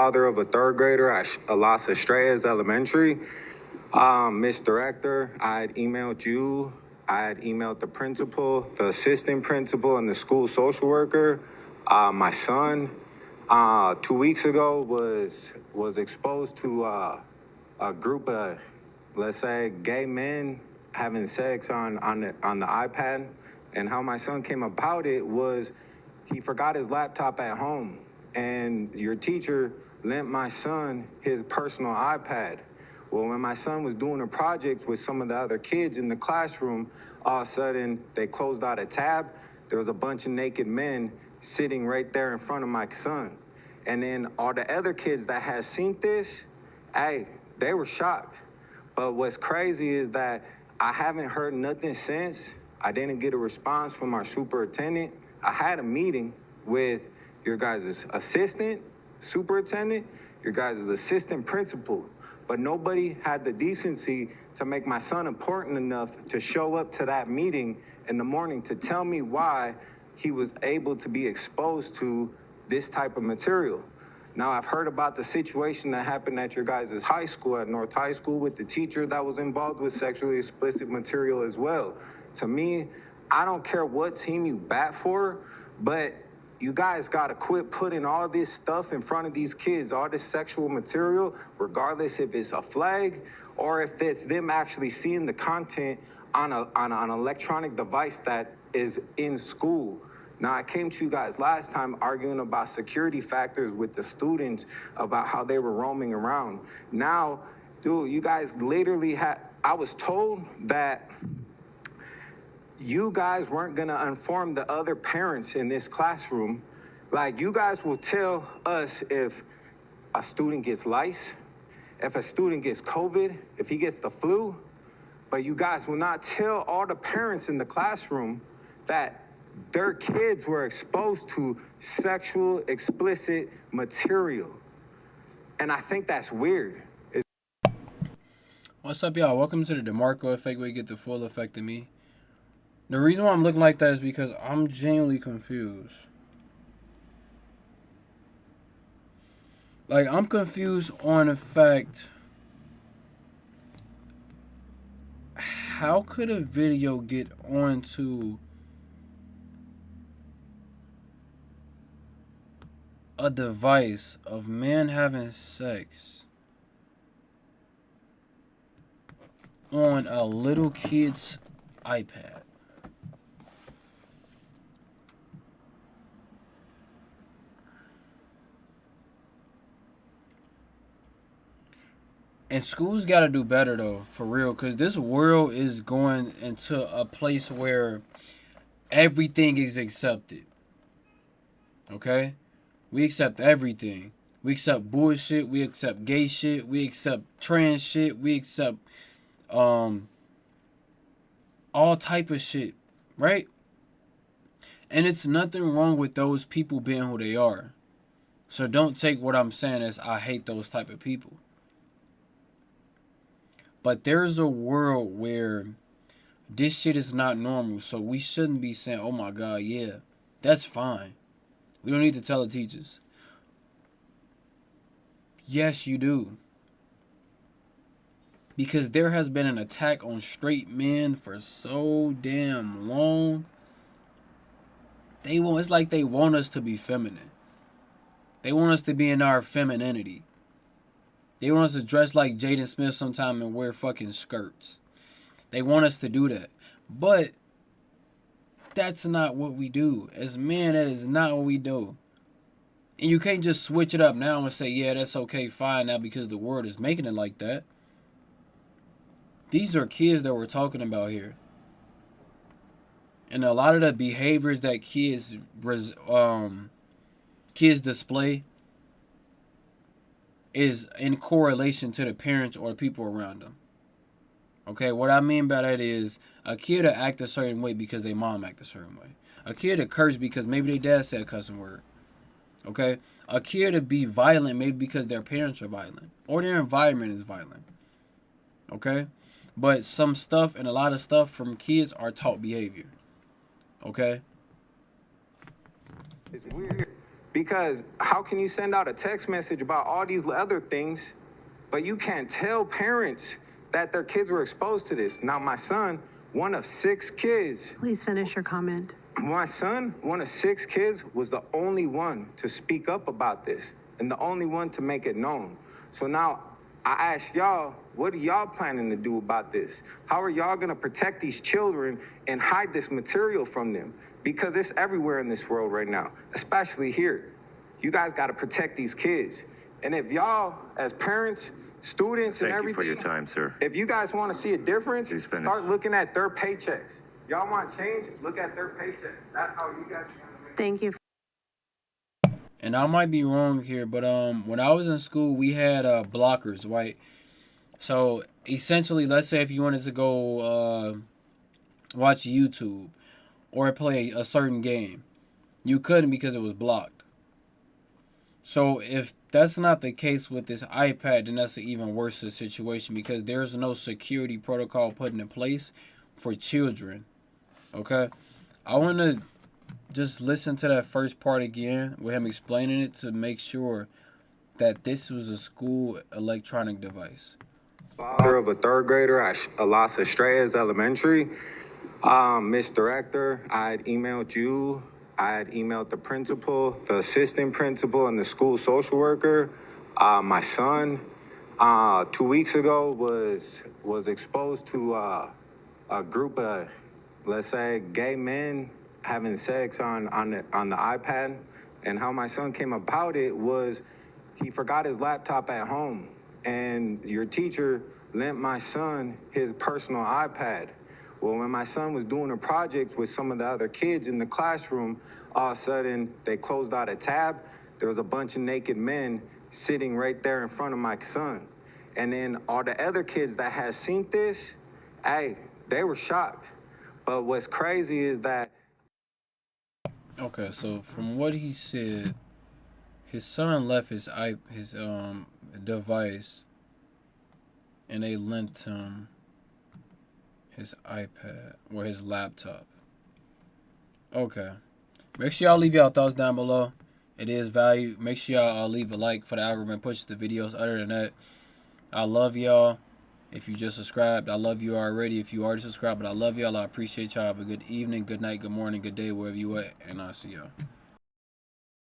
father of a third grader at Las Estrellas Elementary. Miss Director, I had emailed you. I had emailed the principal, the assistant principal, and the school social worker. My son, 2 weeks ago, was exposed to a group of, let's say, gay men having sex on the iPad. And how my son came about it was he forgot his laptop at home, and your teacher lent my son his personal iPad. Well, when my son was doing a project with some of the other kids in the classroom, all of a sudden they closed out a tab. There was a bunch of naked men sitting right there in front of my son. And then all the other kids that had seen this, hey, they were shocked. But what's crazy is that I haven't heard nothing since. I didn't get a response from our superintendent. I had a meeting with your guys' assistant superintendent, your guys' assistant principal, but nobody had the decency to make my son important enough to show up to that meeting in the morning to tell me why he was able to be exposed to this type of material. Now, I've heard about the situation that happened at your guys' high school, at North High School, with the teacher that was involved with sexually explicit material as well. To me, I don't care what team you bat for, but you guys gotta quit putting all this stuff in front of these kids, all this sexual material, regardless if it's a flag or if it's them actually seeing the content on an electronic device that is in school. Now, I came to you guys last time arguing about security factors with the students about how they were roaming around. Now, dude, you guys literally I was told that you guys weren't gonna inform the other parents in this classroom. Like, you guys will tell us if a student gets lice, if a student gets COVID, if he gets the flu, but you guys will not tell all the parents in the classroom that their kids were exposed to sexual explicit material. And I think that's weird. What's up, y'all? Welcome to the DeMarkco effect, where you get the full effect of me. The reason why I'm looking like that is because I'm genuinely confused. Like, I'm confused on the fact, how could a video get onto a device of men having sex on a little kid's iPad? And schools got to do better, though, for real, because this world is going into a place where everything is accepted. Okay? We accept everything. We accept bullshit. We accept gay shit. We accept trans shit. We accept all type of shit, right? And it's nothing wrong with those people being who they are. So don't take what I'm saying as I hate those type of people. But there's a world where this shit is not normal, so we shouldn't be saying, oh my God, yeah, that's fine. We don't need to tell the teachers. Yes, you do. Because there has been an attack on straight men for so damn long. It's like they want us to be feminine. They want us to be in our femininity. They want us to dress like Jaden Smith sometime and wear fucking skirts. They want us to do that. But that's not what we do. As men, that is not what we do. And you can't just switch it up now and say, yeah, that's okay, fine now, because the world is making it like that. These are kids that we're talking about here. And a lot of the behaviors that kids display is in correlation to the parents or the people around them. Okay, what I mean by that is a kid will act a certain way because their mom act a certain way. A kid will curse because maybe their dad said a cussing word. Okay, a kid will be violent maybe because their parents are violent or their environment is violent. Okay, but some stuff and a lot of stuff from kids are taught behavior. Okay. It's weird Because how can you send out a text message about all these other things, but you can't tell parents that their kids were exposed to this? Now, my son, one of 6 kids. Please finish your comment. My son, one of 6 kids, was the only one to speak up about this and the only one to make it known. So now I ask y'all, what are y'all planning to do about this? How are y'all gonna protect these children and hide this material from them? Because it's everywhere in this world right now, especially here. You guys gotta protect these kids. And if y'all, as parents, students, and everything, Thank you for your time, sir. if you guys wanna see a difference, Please finish. start looking at their paychecks. Y'all want change? Look at their paychecks. That's how you guys are gonna make. Thank you. And I might be wrong here, but when I was in school, we had blockers, right? So essentially, let's say if you wanted to go watch YouTube or play a certain game, you couldn't because it was blocked. So if that's not the case with this iPad, then that's an even worse situation because there's no security protocol put in place for children. Okay, I want to just listen to that first part again with him explaining it to make sure that this was a school electronic device. Father of a 3rd grader at Las Estrellas Elementary. Miss Director, I had emailed you. I had emailed the principal, the assistant principal, and the school social worker. My son, 2 weeks ago, was exposed to a group of, let's say, gay men having sex on the iPad. And how my son came about it was he forgot his laptop at home, and your teacher lent my son his personal iPad. Well, when my son was doing a project with some of the other kids in the classroom, all of a sudden they closed out a tab. There was a bunch of naked men sitting right there in front of my son. And then all the other kids that had seen this, hey, they were shocked. But what's crazy is that. Okay, so from what he said, his son left his device, and they lent him his iPad or his laptop. Okay, make sure y'all leave y'all thoughts down below. It is value. Make sure y'all leave a like for the algorithm pushes the videos. Other than that, I love y'all. If you just subscribed, I love you already. If you already subscribed, but I love y'all. I appreciate y'all. Have a good evening, good night, good morning, good day, wherever you at, and I'll see y'all.